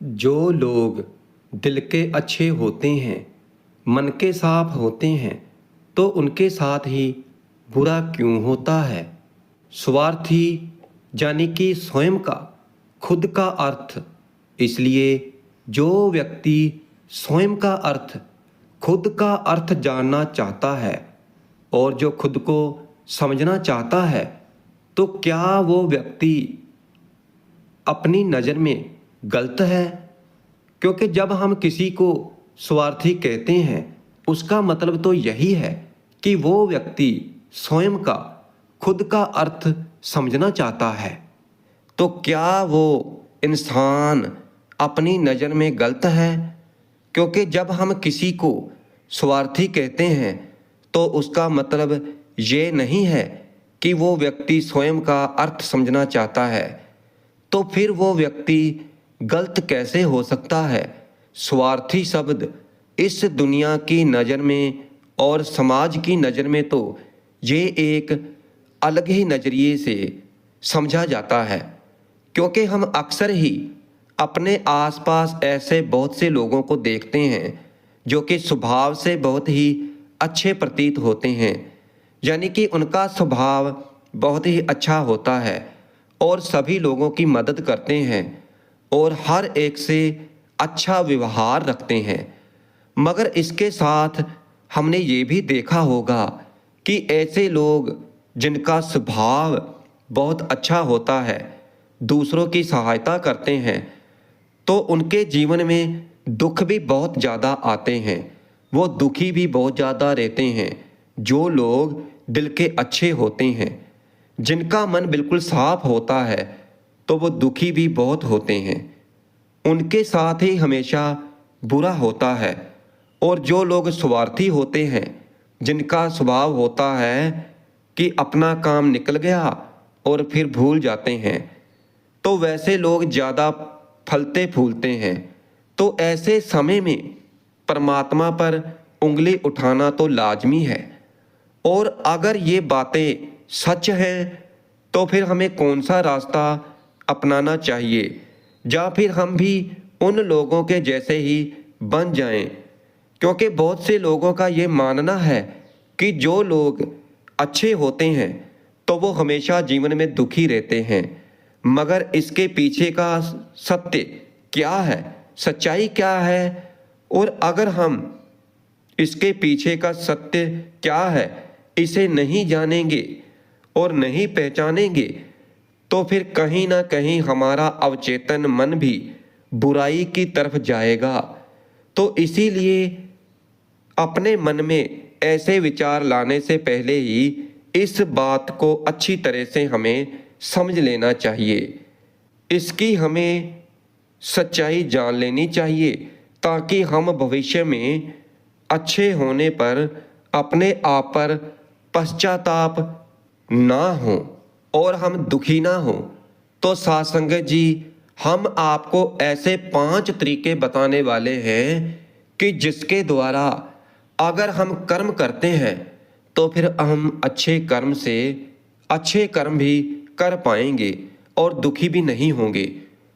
जो लोग दिल के अच्छे होते हैं, मन के साफ होते हैं, तो उनके साथ ही बुरा क्यों होता है। स्वार्थी यानी कि स्वयं का, खुद का अर्थ। इसलिए जो व्यक्ति स्वयं का अर्थ, खुद का अर्थ जानना चाहता है और जो खुद को समझना चाहता है, तो क्या वो व्यक्ति अपनी नज़र में गलत है। क्योंकि जब हम किसी को स्वार्थी कहते हैं, उसका मतलब तो यही है कि वो व्यक्ति स्वयं का, खुद का अर्थ समझना चाहता है। तो क्या वो इंसान अपनी नज़र में गलत है। क्योंकि जब हम किसी को स्वार्थी कहते हैं, तो उसका मतलब ये नहीं है कि वो व्यक्ति स्वयं का अर्थ समझना चाहता है। तो फिर वो व्यक्ति गलत कैसे हो सकता है। स्वार्थी शब्द इस दुनिया की नज़र में और समाज की नज़र में तो ये एक अलग ही नज़रिए से समझा जाता है। क्योंकि हम अक्सर ही अपने आसपास ऐसे बहुत से लोगों को देखते हैं जो कि स्वभाव से बहुत ही अच्छे प्रतीत होते हैं, यानी कि उनका स्वभाव बहुत ही अच्छा होता है और सभी लोगों की मदद करते हैं और हर एक से अच्छा व्यवहार रखते हैं। मगर इसके साथ हमने ये भी देखा होगा कि ऐसे लोग जिनका स्वभाव बहुत अच्छा होता है, दूसरों की सहायता करते हैं, तो उनके जीवन में दुख भी बहुत ज़्यादा आते हैं। वो दुखी भी बहुत ज़्यादा रहते हैं। जो लोग दिल के अच्छे होते हैं, जिनका मन बिल्कुल साफ होता है, तो वो दुखी भी बहुत होते हैं। उनके साथ ही हमेशा बुरा होता है। और जो लोग स्वार्थी होते हैं, जिनका स्वभाव होता है कि अपना काम निकल गया और फिर भूल जाते हैं, तो वैसे लोग ज़्यादा फलते फूलते हैं। तो ऐसे समय में परमात्मा पर उंगली उठाना तो लाजमी है। और अगर ये बातें सच हैं, तो फिर हमें कौन सा रास्ता अपनाना चाहिए, या फिर हम भी उन लोगों के जैसे ही बन जाएं। क्योंकि बहुत से लोगों का ये मानना है कि जो लोग अच्छे होते हैं तो वो हमेशा जीवन में दुखी रहते हैं। मगर इसके पीछे का सत्य क्या है, सच्चाई क्या है, और अगर हम इसके पीछे का सत्य क्या है इसे नहीं जानेंगे और नहीं पहचानेंगे, तो फिर कहीं ना कहीं हमारा अवचेतन मन भी बुराई की तरफ जाएगा। तो इसीलिए अपने मन में ऐसे विचार लाने से पहले ही इस बात को अच्छी तरह से हमें समझ लेना चाहिए। इसकी हमें सच्चाई जान लेनी चाहिए, ताकि हम भविष्य में अच्छे होने पर अपने आप पर पश्चाताप ना हो और हम दुखी ना हो। तो साथ संगत जी, हम आपको ऐसे 5 तरीके बताने वाले हैं कि जिसके द्वारा अगर हम कर्म करते हैं तो फिर हम अच्छे कर्म से अच्छे कर्म भी कर पाएंगे और दुखी भी नहीं होंगे।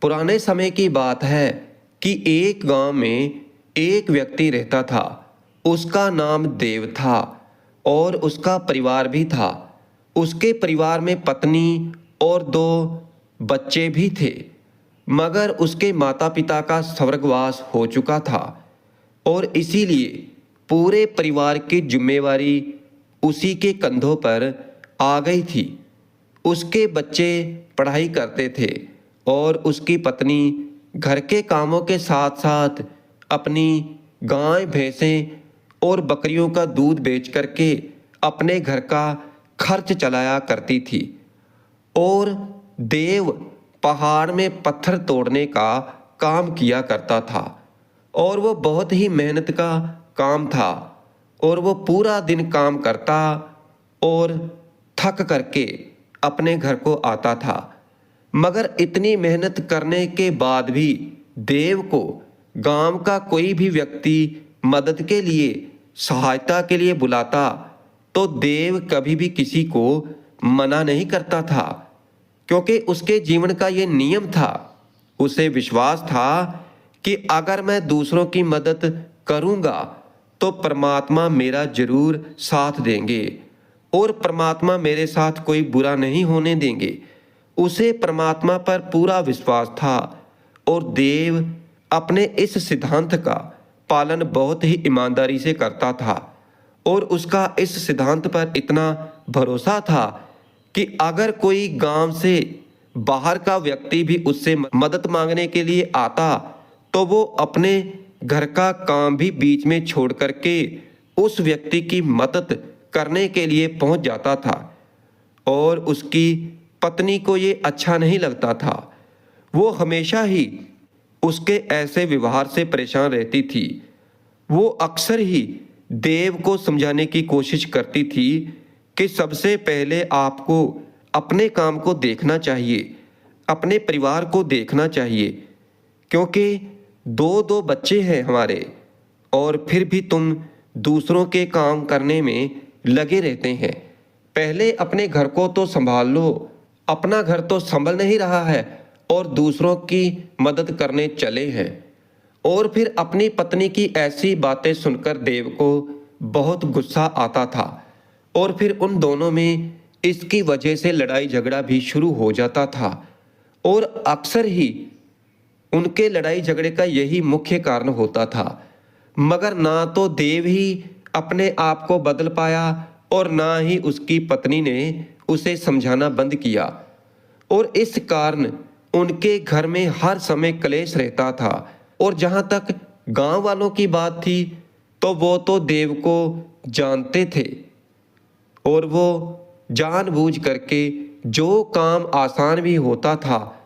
पुराने समय की बात है कि एक गांव में एक व्यक्ति रहता था। उसका नाम देव था और उसका परिवार भी था। उसके परिवार में पत्नी और 2 बच्चे भी थे। मगर उसके माता पिता का स्वर्गवास हो चुका था और इसीलिए पूरे परिवार की जिम्मेवारी उसी के कंधों पर आ गई थी। उसके बच्चे पढ़ाई करते थे और उसकी पत्नी घर के कामों के साथ साथ अपनी गाय, भैंसें और बकरियों का दूध बेच करके अपने घर का खर्च चलाया करती थी। और देव पहाड़ में पत्थर तोड़ने का काम किया करता था और वो बहुत ही मेहनत का काम था। और वो पूरा दिन काम करता और थक करके अपने घर को आता था। मगर इतनी मेहनत करने के बाद भी देव को गांव का कोई भी व्यक्ति मदद के लिए, सहायता के लिए बुलाता तो देव कभी भी किसी को मना नहीं करता था। क्योंकि उसके जीवन का ये नियम था, उसे विश्वास था कि अगर मैं दूसरों की मदद करूँगा तो परमात्मा मेरा जरूर साथ देंगे और परमात्मा मेरे साथ कोई बुरा नहीं होने देंगे। उसे परमात्मा पर पूरा विश्वास था और देव अपने इस सिद्धांत का पालन बहुत ही ईमानदारी से करता था और उसका इस सिद्धांत पर इतना भरोसा था कि अगर कोई गांव से बाहर का व्यक्ति भी उससे मदद मांगने के लिए आता तो वो अपने घर का काम भी बीच में छोड़ करके उस व्यक्ति की मदद करने के लिए पहुंच जाता था। और उसकी पत्नी को ये अच्छा नहीं लगता था। वो हमेशा ही उसके ऐसे व्यवहार से परेशान रहती थी। वो अक्सर ही देव को समझाने की कोशिश करती थी कि सबसे पहले आपको अपने काम को देखना चाहिए, अपने परिवार को देखना चाहिए, क्योंकि दो दो बच्चे हैं हमारे और फिर भी तुम दूसरों के काम करने में लगे रहते हैं। पहले अपने घर को तो संभाल लो, अपना घर तो संभल नहीं रहा है और दूसरों की मदद करने चले हैं। और फिर अपनी पत्नी की ऐसी बातें सुनकर देव को बहुत गुस्सा आता था और फिर उन दोनों में इसकी वजह से लड़ाई झगड़ा भी शुरू हो जाता था। और अक्सर ही उनके लड़ाई झगड़े का यही मुख्य कारण होता था। मगर ना तो देव ही अपने आप को बदल पाया और ना ही उसकी पत्नी ने उसे समझाना बंद किया और इस कारण उनके घर में हर समय क्लेश रहता था। और जहाँ तक गांव वालों की बात थी तो वो तो देव को जानते थे और वो जानबूझ करके जो काम आसान भी होता था,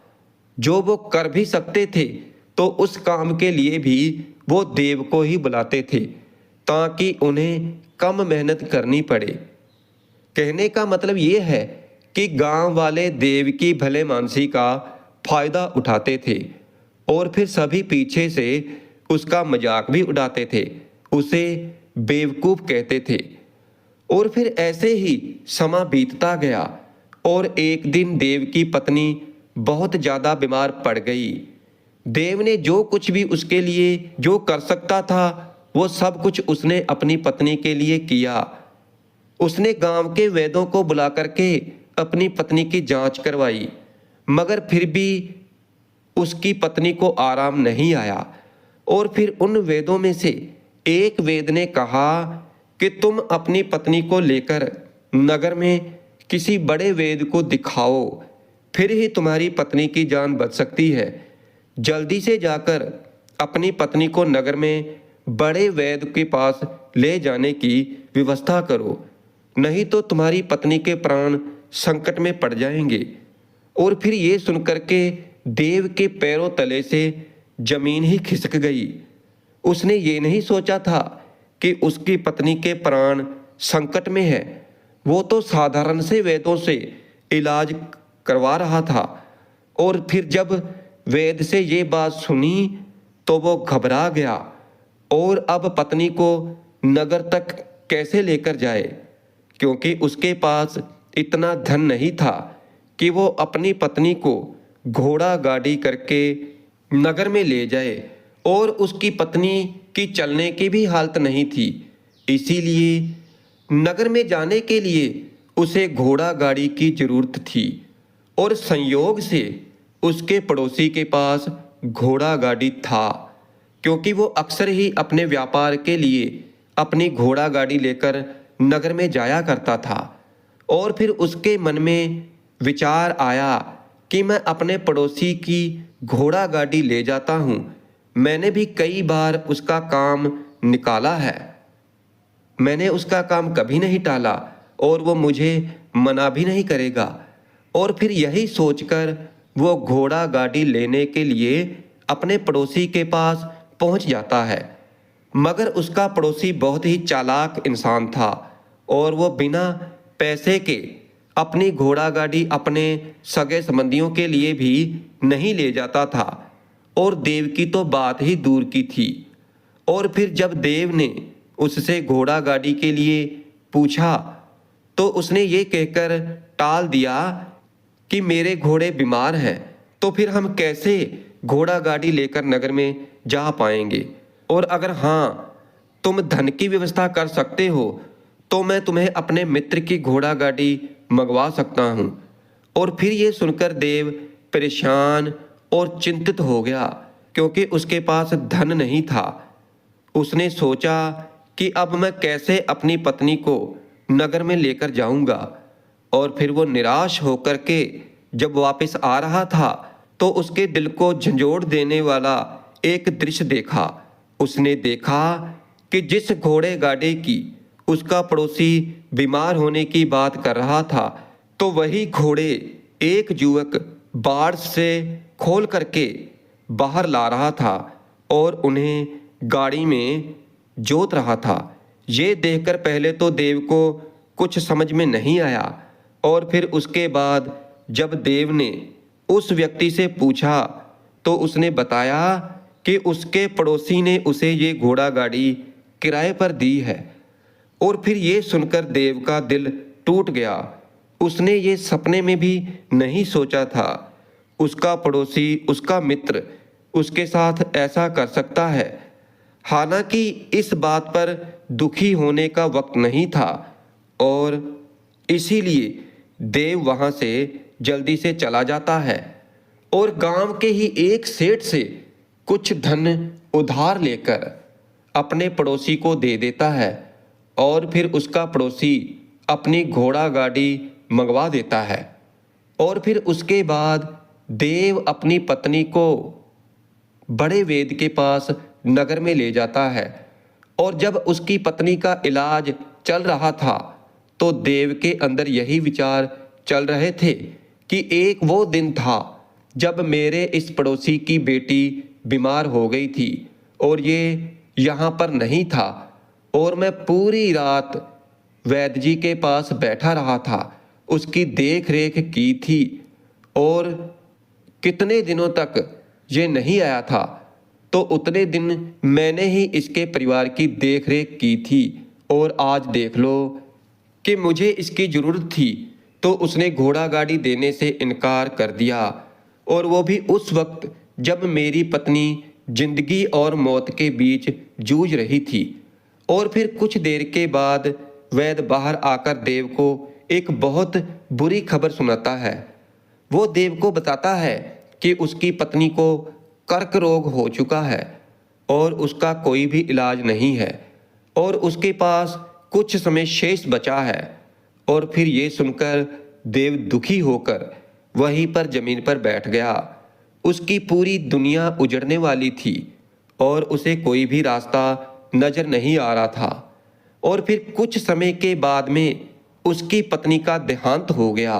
जो वो कर भी सकते थे, तो उस काम के लिए भी वो देव को ही बुलाते थे ताकि उन्हें कम मेहनत करनी पड़े। कहने का मतलब ये है कि गांव वाले देव की भले मानसी का फायदा उठाते थे और फिर सभी पीछे से उसका मजाक भी उड़ाते थे, उसे बेवकूफ़ कहते थे। और फिर ऐसे ही समा बीतता गया और एक दिन देव की पत्नी बहुत ज़्यादा बीमार पड़ गई। देव ने जो कुछ भी उसके लिए जो कर सकता था वो सब कुछ उसने अपनी पत्नी के लिए किया। उसने गांव के वैद्यों को बुला करके अपनी पत्नी की जांच करवाई, मगर फिर भी उसकी पत्नी को आराम नहीं आया। और फिर उन वेदों में से एक वेद ने कहा कि तुम अपनी पत्नी को लेकर नगर में किसी बड़े वेद को दिखाओ, फिर ही तुम्हारी पत्नी की जान बच सकती है। जल्दी से जाकर अपनी पत्नी को नगर में बड़े वैद्य के पास ले जाने की व्यवस्था करो, नहीं तो तुम्हारी पत्नी के प्राण संकट में पड़ जाएंगे। और फिर ये सुनकर के देव के पैरों तले से जमीन ही खिसक गई। उसने ये नहीं सोचा था कि उसकी पत्नी के प्राण संकट में है। वो तो साधारण से वैद्यों से इलाज करवा रहा था और फिर जब वैद्य से ये बात सुनी तो वो घबरा गया और अब पत्नी को नगर तक कैसे लेकर जाए, क्योंकि उसके पास इतना धन नहीं था कि वो अपनी पत्नी को घोड़ा गाड़ी करके नगर में ले जाए और उसकी पत्नी की चलने की भी हालत नहीं थी। इसीलिए नगर में जाने के लिए उसे घोड़ा गाड़ी की जरूरत थी और संयोग से उसके पड़ोसी के पास घोड़ा गाड़ी था, क्योंकि वो अक्सर ही अपने व्यापार के लिए अपनी घोड़ा गाड़ी लेकर नगर में जाया करता था। और फिर उसके मन में विचार आया कि मैं अपने पड़ोसी की घोड़ा गाड़ी ले जाता हूँ। मैंने भी कई बार उसका काम निकाला है, मैंने उसका काम कभी नहीं टाला और वो मुझे मना भी नहीं करेगा। और फिर यही सोचकर वो घोड़ा गाड़ी लेने के लिए अपने पड़ोसी के पास पहुंच जाता है। मगर उसका पड़ोसी बहुत ही चालाक इंसान था और वो बिना पैसे के अपनी घोड़ा गाड़ी अपने सगे संबंधियों के लिए भी नहीं ले जाता था और देव की तो बात ही दूर की थी। और फिर जब देव ने उससे घोड़ा गाड़ी के लिए पूछा तो उसने ये कहकर टाल दिया कि मेरे घोड़े बीमार हैं, तो फिर हम कैसे घोड़ा गाड़ी लेकर नगर में जा पाएंगे, और अगर हाँ तुम धन की व्यवस्था कर सकते हो तो मैं तुम्हें अपने मित्र की घोड़ा गाड़ी मंगवा सकता हूँ। और फिर ये सुनकर देव परेशान और चिंतित हो गया, क्योंकि उसके पास धन नहीं था। उसने सोचा कि अब मैं कैसे अपनी पत्नी को नगर में लेकर जाऊंगा। और फिर वो निराश होकर के जब वापस आ रहा था तो उसके दिल को झंझोड़ देने वाला एक दृश्य देखा। उसने देखा कि जिस घोड़े गाड़ी की उसका पड़ोसी बीमार होने की बात कर रहा था, तो वही घोड़े एक युवक बाड़ से खोल करके बाहर ला रहा था और उन्हें गाड़ी में जोत रहा था। ये देखकर पहले तो देव को कुछ समझ में नहीं आया, और फिर उसके बाद जब देव ने उस व्यक्ति से पूछा तो उसने बताया कि उसके पड़ोसी ने उसे ये घोड़ा गाड़ी किराए पर दी है। और फिर ये सुनकर देव का दिल टूट गया। उसने ये सपने में भी नहीं सोचा था उसका पड़ोसी, उसका मित्र उसके साथ ऐसा कर सकता है। हालांकि इस बात पर दुखी होने का वक्त नहीं था, और इसीलिए देव वहां से जल्दी से चला जाता है और गांव के ही एक सेठ से कुछ धन उधार लेकर अपने पड़ोसी को दे देता है, और फिर उसका पड़ोसी अपनी घोड़ा गाड़ी मंगवा देता है। और फिर उसके बाद देव अपनी पत्नी को बड़े वेद के पास नगर में ले जाता है। और जब उसकी पत्नी का इलाज चल रहा था तो देव के अंदर यही विचार चल रहे थे कि एक वो दिन था जब मेरे इस पड़ोसी की बेटी बीमार हो गई थी और ये यहाँ पर नहीं था, और मैं पूरी रात वैद्य जी के पास बैठा रहा था, उसकी देख रेख की थी, और कितने दिनों तक ये नहीं आया था तो उतने दिन मैंने ही इसके परिवार की देख रेख की थी। और आज देख लो कि मुझे इसकी ज़रूरत थी तो उसने घोड़ा गाड़ी देने से इनकार कर दिया, और वो भी उस वक्त जब मेरी पत्नी जिंदगी और मौत के बीच जूझ रही थी। और फिर कुछ देर के बाद वैद्य बाहर आकर देव को एक बहुत बुरी खबर सुनाता है। वो देव को बताता है कि उसकी पत्नी को कर्क रोग हो चुका है और उसका कोई भी इलाज नहीं है, और उसके पास कुछ समय शेष बचा है। और फिर ये सुनकर देव दुखी होकर वहीं पर जमीन पर बैठ गया। उसकी पूरी दुनिया उजड़ने वाली थी और उसे कोई भी रास्ता नजर नहीं आ रहा था। और फिर कुछ समय के बाद में उसकी पत्नी का देहांत हो गया,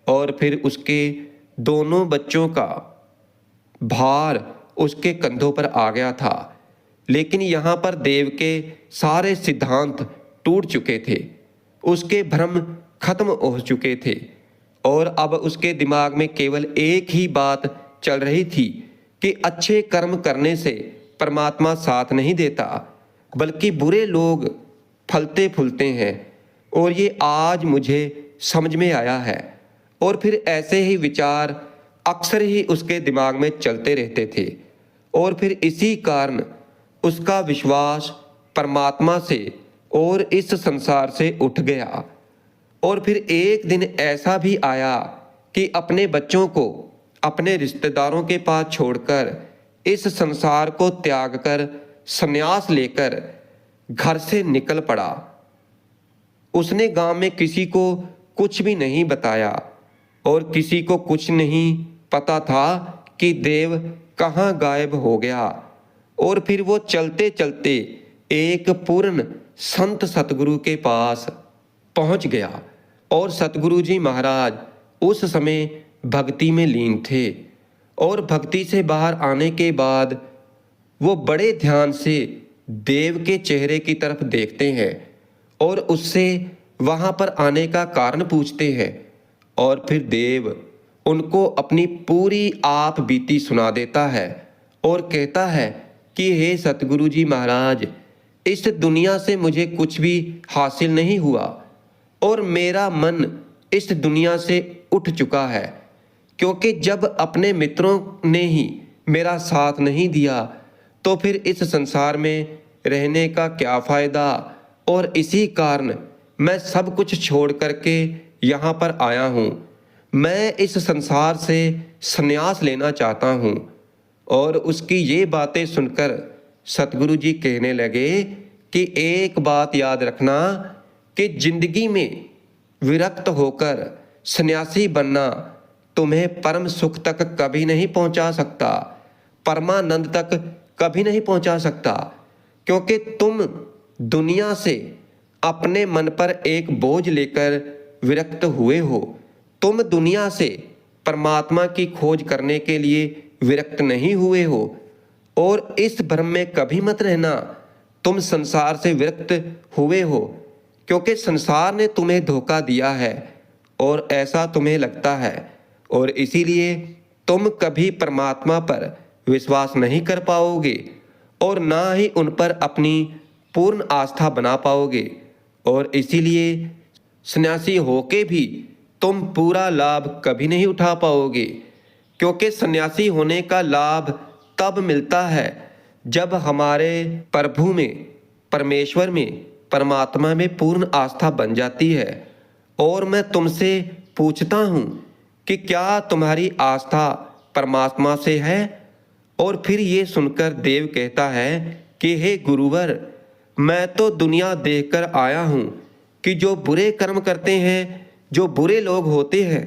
और फिर उसके दोनों बच्चों का भार उसके कंधों पर आ गया था। लेकिन यहाँ पर देव के सारे सिद्धांत टूट चुके थे, उसके भ्रम खत्म हो चुके थे, और अब उसके दिमाग में केवल एक ही बात चल रही थी कि अच्छे कर्म करने से परमात्मा साथ नहीं देता, बल्कि बुरे लोग फलते फूलते हैं, और ये आज मुझे समझ में आया है। और फिर ऐसे ही विचार अक्सर ही उसके दिमाग में चलते रहते थे, और फिर इसी कारण उसका विश्वास परमात्मा से और इस संसार से उठ गया। और फिर एक दिन ऐसा भी आया कि अपने बच्चों को अपने रिश्तेदारों के पास छोड़कर इस संसार को त्याग कर संन्यास लेकर घर से निकल पड़ा। उसने गांव में किसी को कुछ भी नहीं बताया, और किसी को कुछ नहीं पता था कि देव कहाँ गायब हो गया। और फिर वो चलते चलते एक पूर्ण संत सतगुरु के पास पहुंच गया, और सतगुरु जी महाराज उस समय भक्ति में लीन थे। और भक्ति से बाहर आने के बाद वो बड़े ध्यान से देव के चेहरे की तरफ देखते हैं और उससे वहां पर आने का कारण पूछते हैं। और फिर देव उनको अपनी पूरी आप बीती सुना देता है और कहता है कि हे सतगुरु जी महाराज, इस दुनिया से मुझे कुछ भी हासिल नहीं हुआ और मेरा मन इस दुनिया से उठ चुका है, क्योंकि जब अपने मित्रों ने ही मेरा साथ नहीं दिया तो फिर इस संसार में रहने का क्या फ़ायदा। और इसी कारण मैं सब कुछ छोड़ करके यहाँ पर आया हूँ। मैं इस संसार से संन्यास लेना चाहता हूँ। और उसकी ये बातें सुनकर सतगुरु जी कहने लगे कि एक बात याद रखना कि जिंदगी में विरक्त होकर सन्यासी बनना तुम्हें परम सुख तक कभी नहीं पहुंचा सकता, परमानंद तक कभी नहीं पहुंचा सकता। क्योंकि तुम दुनिया से अपने मन पर एक बोझ लेकर विरक्त हुए हो। तुम दुनिया से परमात्मा की खोज करने के लिए विरक्त नहीं हुए हो। और इस भ्रम में कभी मत रहना तुम संसार से विरक्त हुए हो, क्योंकि संसार ने तुम्हें धोखा दिया है और ऐसा तुम्हें लगता है। और इसीलिए तुम कभी परमात्मा पर विश्वास नहीं कर पाओगे और ना ही उन पर अपनी पूर्ण आस्था बना पाओगे। और इसीलिए सन्यासी होके भी तुम पूरा लाभ कभी नहीं उठा पाओगे, क्योंकि सन्यासी होने का लाभ तब मिलता है जब हमारे प्रभु में, परमेश्वर में, परमात्मा में पूर्ण आस्था बन जाती है। और मैं तुमसे पूछता हूँ कि क्या तुम्हारी आस्था परमात्मा से है? और फिर ये सुनकर देव कहता है कि हे गुरुवर, मैं तो दुनिया देखकर आया हूँ कि जो बुरे कर्म करते हैं, जो बुरे लोग होते हैं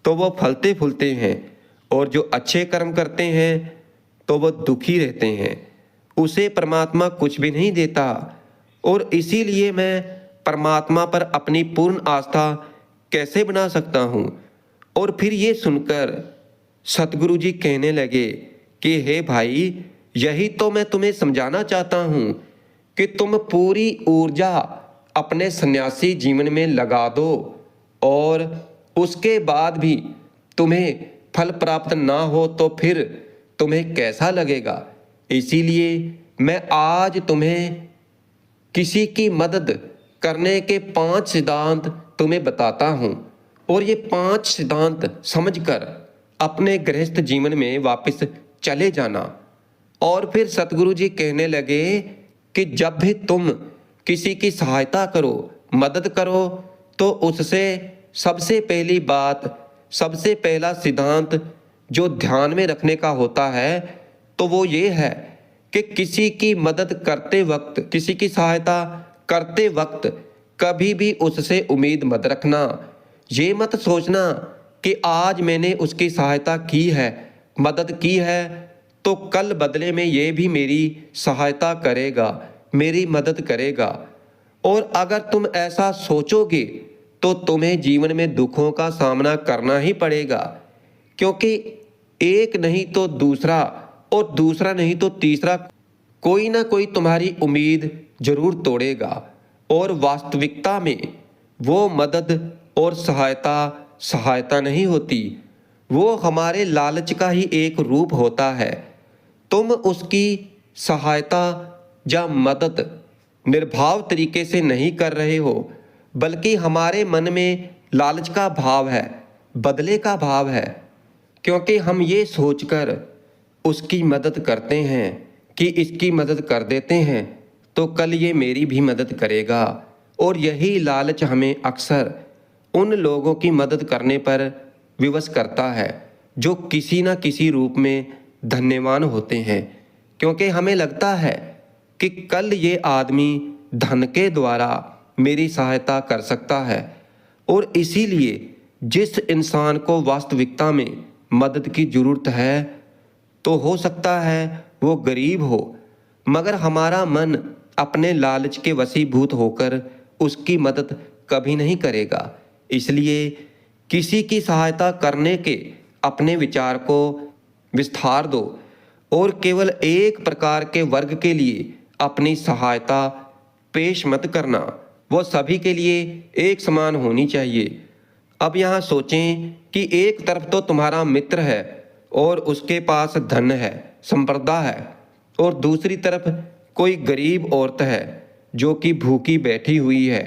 तो वो फलते फूलते हैं, और जो अच्छे कर्म करते हैं तो वो दुखी रहते हैं। उसे परमात्मा कुछ भी नहीं देता। और इसीलिए मैं परमात्मा पर अपनी पूर्ण आस्था कैसे बना सकता हूँ? और फिर ये सुनकर सतगुरु जी कहने लगे कि हे भाई, यही तो मैं तुम्हें समझाना चाहता हूँ कि तुम पूरी ऊर्जा अपने सन्यासी जीवन में लगा दो और उसके बाद भी तुम्हें फल प्राप्त ना हो तो फिर तुम्हें कैसा लगेगा। इसीलिए मैं आज तुम्हें किसी की मदद करने के 5 सिद्धांत तुम्हें बताता हूँ। और ये 5 सिद्धांत समझकर अपने गृहस्थ जीवन में वापस चले जाना। और फिर सतगुरु जी कहने लगे कि जब भी तुम किसी की सहायता करो, मदद करो, तो उससे सबसे पहली बात, सबसे पहला सिद्धांत जो ध्यान में रखने का होता है तो वो ये है कि किसी की मदद करते वक्त, किसी की सहायता करते वक्त कभी भी उससे उम्मीद मत रखना। ये मत सोचना कि आज मैंने उसकी सहायता की है, मदद की है, तो कल बदले में ये भी मेरी सहायता करेगा, मेरी मदद करेगा। और अगर तुम ऐसा सोचोगे तो तुम्हें जीवन में दुखों का सामना करना ही पड़ेगा, क्योंकि एक नहीं तो दूसरा और दूसरा नहीं तो तीसरा कोई ना कोई तुम्हारी उम्मीद जरूर तोड़ेगा। और वास्तविकता में वो मदद और सहायता नहीं होती, वो हमारे लालच का ही एक रूप होता है। तुम उसकी सहायता या मदद निर्भाव तरीके से नहीं कर रहे हो, बल्कि हमारे मन में लालच का भाव है, बदले का भाव है। क्योंकि हम ये सोचकर उसकी मदद करते हैं कि इसकी मदद कर देते हैं तो कल ये मेरी भी मदद करेगा। और यही लालच हमें अक्सर उन लोगों की मदद करने पर विवश करता है जो किसी न किसी रूप में धन्यवान होते हैं, क्योंकि हमें लगता है कि कल ये आदमी धन के द्वारा मेरी सहायता कर सकता है। और इसीलिए जिस इंसान को वास्तविकता में मदद की ज़रूरत है तो हो सकता है वो गरीब हो, मगर हमारा मन अपने लालच के वशीभूत होकर उसकी मदद कभी नहीं करेगा। इसलिए किसी की सहायता करने के अपने विचार को विस्तार दो और केवल एक प्रकार के वर्ग के लिए अपनी सहायता पेश मत करना, वो सभी के लिए एक समान होनी चाहिए। अब यहाँ सोचें कि एक तरफ तो तुम्हारा मित्र है और उसके पास धन है, संपदा है, और दूसरी तरफ कोई गरीब औरत है जो कि भूखी बैठी हुई है,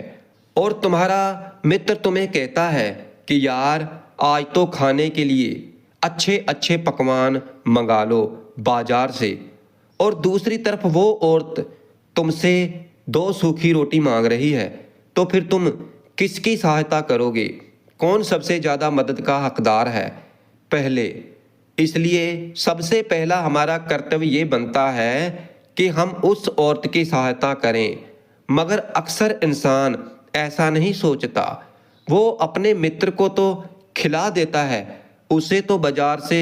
और तुम्हारा मित्र तुम्हें कहता है कि यार आज तो खाने के लिए अच्छे अच्छे पकवान मंगा लो, बाजार से, और दूसरी तरफ वो औरत तुमसे 2 सूखी रोटी मांग रही है, तो फिर तुम किसकी सहायता करोगे? कौन सबसे ज़्यादा मदद का हकदार है? पहले। इसलिए सबसे पहला हमारा कर्तव्य ये बनता है कि हम उस औरत की सहायता करें। मगर अक्सर इंसान ऐसा नहीं सोचता। वो अपने मित्र को तो खिला देता है, उसे तो बाजार से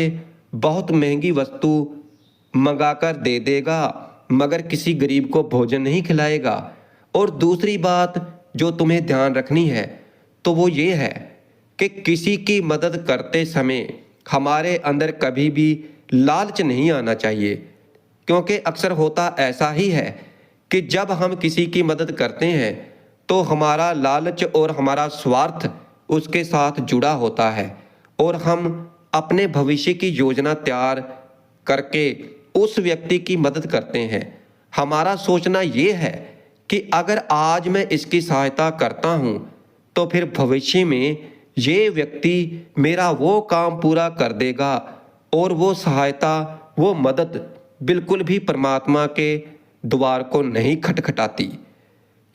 बहुत महंगी वस्तु मंगाकर दे देगा, मगर किसी गरीब को भोजन नहीं खिलाएगा। और दूसरी बात जो तुम्हें ध्यान रखनी है तो वो ये है कि किसी की मदद करते समय हमारे अंदर कभी भी लालच नहीं आना चाहिए, क्योंकि अक्सर होता ऐसा ही है कि जब हम किसी की मदद करते हैं तो हमारा लालच और हमारा स्वार्थ उसके साथ जुड़ा होता है, और हम अपने भविष्य की योजना तैयार करके उस व्यक्ति की मदद करते हैं। हमारा सोचना ये है कि अगर आज मैं इसकी सहायता करता हूँ तो फिर भविष्य में ये व्यक्ति मेरा वो काम पूरा कर देगा, और वो सहायता, वो मदद बिल्कुल भी परमात्मा के द्वार को नहीं खटखटाती,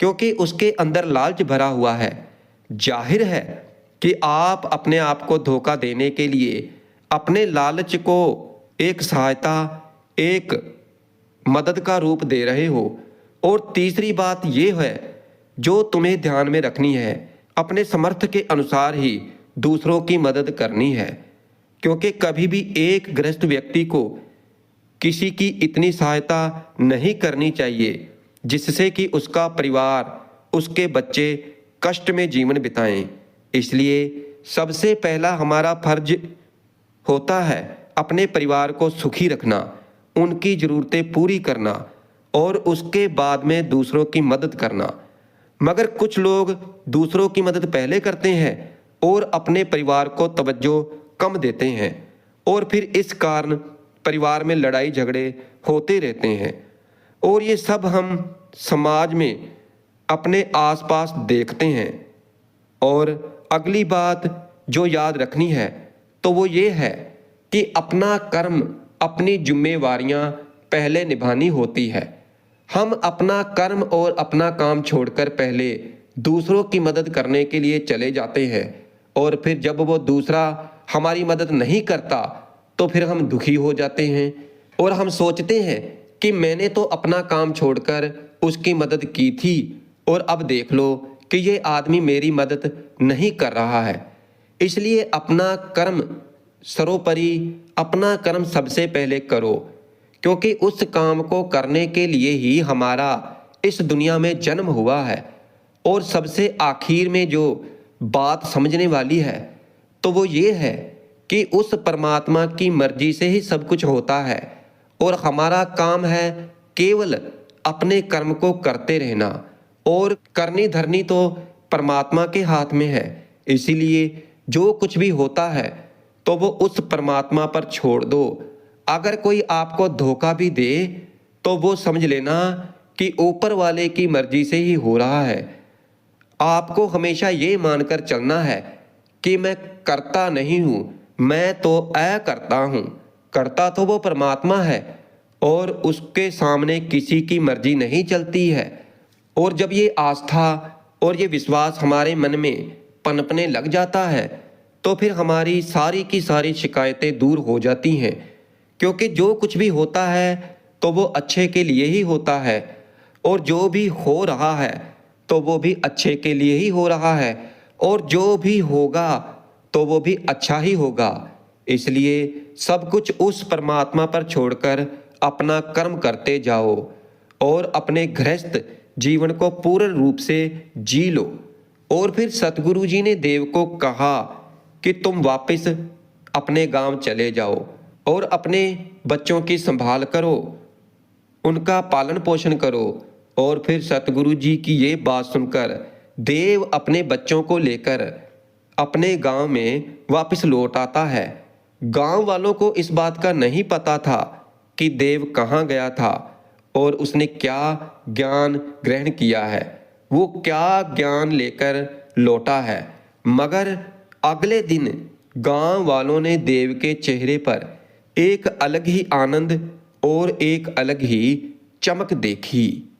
क्योंकि उसके अंदर लालच भरा हुआ है। जाहिर है कि आप अपने आप को धोखा देने के लिए अपने लालच को एक सहायता, एक मदद का रूप दे रहे हो। और तीसरी बात ये है जो तुम्हें ध्यान में रखनी है, अपने समर्थ के अनुसार ही दूसरों की मदद करनी है, क्योंकि कभी भी एक गृहस्थ व्यक्ति को किसी की इतनी सहायता नहीं करनी चाहिए जिससे कि उसका परिवार, उसके बच्चे कष्ट में जीवन बिताएं। इसलिए सबसे पहला हमारा फर्ज होता है अपने परिवार को सुखी रखना, उनकी ज़रूरतें पूरी करना, और उसके बाद में दूसरों की मदद करना। मगर कुछ लोग दूसरों की मदद पहले करते हैं और अपने परिवार को तवज्जो कम देते हैं, और फिर इस कारण परिवार में लड़ाई झगड़े होते रहते हैं। और ये सब हम समाज में अपने आसपास देखते हैं। और अगली बात जो याद रखनी है तो वो ये है कि अपना कर्म, अपनी जिम्मेवारियां पहले निभानी होती है। हम अपना कर्म और अपना काम छोड़कर पहले दूसरों की मदद करने के लिए चले जाते हैं, और फिर जब वो दूसरा हमारी मदद नहीं करता तो फिर हम दुखी हो जाते हैं, और हम सोचते हैं कि मैंने तो अपना काम छोड़कर उसकी मदद की थी, और अब देख लो कि ये आदमी मेरी मदद नहीं कर रहा है। इसलिए अपना कर्म सर्वोपरि, अपना कर्म सबसे पहले करो, क्योंकि उस काम को करने के लिए ही हमारा इस दुनिया में जन्म हुआ है। और सबसे आखिर में जो बात समझने वाली है तो वो ये है कि उस परमात्मा की मर्जी से ही सब कुछ होता है, और हमारा काम है केवल अपने कर्म को करते रहना, और करनी धरनी तो परमात्मा के हाथ में है। इसीलिए जो कुछ भी होता है तो वो उस परमात्मा पर छोड़ दो। अगर कोई आपको धोखा भी दे तो वो समझ लेना कि ऊपर वाले की मर्जी से ही हो रहा है। आपको हमेशा ये मानकर चलना है कि मैं करता नहीं हूँ, मैं तो करता हूँ। करता तो वो परमात्मा है, और उसके सामने किसी की मर्जी नहीं चलती है। और जब ये आस्था और ये विश्वास हमारे मन में पनपने लग जाता है तो फिर हमारी सारी की सारी शिकायतें दूर हो जाती हैं, क्योंकि जो कुछ भी होता है तो वो अच्छे के लिए ही होता है, और जो भी हो रहा है तो वो भी अच्छे के लिए ही हो रहा है, और जो भी होगा तो वो भी अच्छा ही होगा। इसलिए सब कुछ उस परमात्मा पर छोड़कर अपना कर्म करते जाओ, और अपने गृहस्थ जीवन को पूर्ण रूप से जी लो। और फिर सतगुरु जी ने देव को कहा कि तुम वापस अपने गांव चले जाओ और अपने बच्चों की संभाल करो, उनका पालन पोषण करो। और फिर सतगुरु जी की ये बात सुनकर देव अपने बच्चों को लेकर अपने गांव में वापस लौट आता है। गांव वालों को इस बात का नहीं पता था कि देव कहाँ गया था और उसने क्या ज्ञान ग्रहण किया है, वो क्या ज्ञान लेकर लौटा है। मगर अगले दिन गांव वालों ने देव के चेहरे पर एक अलग ही आनंद और एक अलग ही चमक देखी।